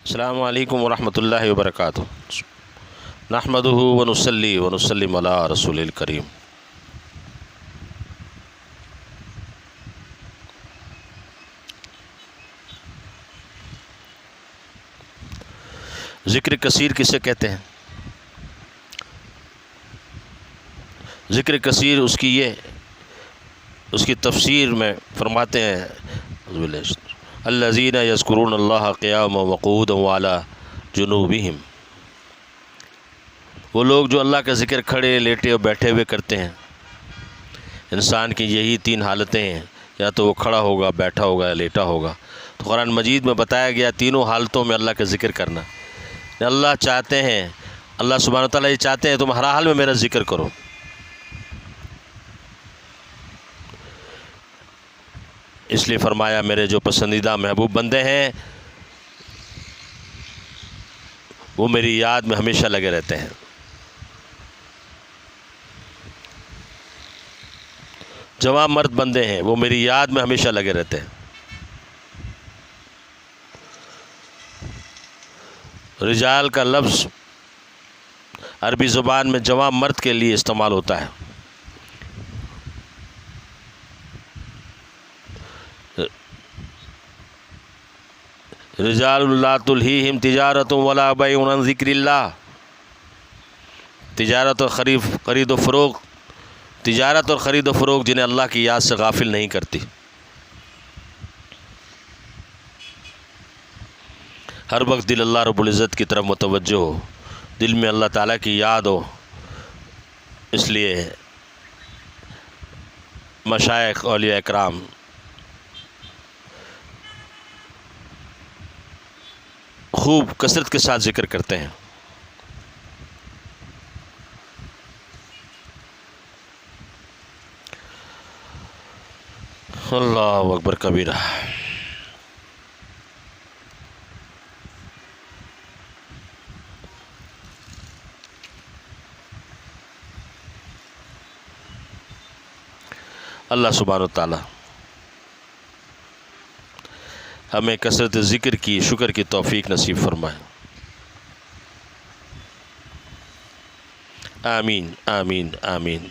السلام علیکم ورحمۃ اللہ وبرکاتہ۔ نحمدہ ونصلی ونسلم علی رسول الکریم۔ ذکر کثیر کسے کہتے ہیں؟ ذکر کثیر اس کی تفسیر میں فرماتے ہیں الذین یذکرون اللہ قیاما وقعودا وعلی جنوبہم، وہ لوگ جو اللہ کا ذکر کھڑے لیٹے اور بیٹھے ہوئے کرتے ہیں۔ انسان کی یہی تین حالتیں ہیں، یا تو وہ کھڑا ہوگا، بیٹھا ہوگا یا لیٹا ہوگا۔ تو قرآن مجید میں بتایا گیا تینوں حالتوں میں اللہ کا ذکر کرنا۔ اللہ چاہتے ہیں، اللہ سبحانہ وتعالیٰ یہ چاہتے ہیں تم ہر حال میں میرا ذکر کرو۔ اس لیے فرمایا میرے جو پسندیدہ محبوب بندے ہیں وہ میری یاد میں ہمیشہ لگے رہتے ہیں۔ جوان مرد بندے ہیں وہ میری یاد میں ہمیشہ لگے رہتے ہیں۔ رجال کا لفظ عربی زبان میں جوان مرد کے لیے استعمال ہوتا ہے۔ رجال لا تلہیہم تجارت ولا بیع عن ذکر اللہ، تجارت اور خرید و فروخت، تجارت اور خرید و فروخت جنہیں اللہ کی یاد سے غافل نہیں کرتی۔ ہر وقت دل اللہ رب العزت کی طرف متوجہ ہو، دل میں اللہ تعالیٰ کی یاد ہو۔ اس لیے مشائخ اولیاء اکرام خوب کثرت کے ساتھ ذکر کرتے ہیں۔ اللہ اکبر کبیرہ۔ اللہ سبحانہ وتعالی ہمیں کثرت ذکر کی، شکر کی توفیق نصیب فرمائے۔ آمین آمین آمین۔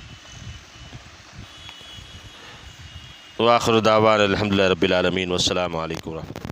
وآخر دعوانا الحمدللہ رب العالمین، والسلام علیکم ورحمۃ اللہ۔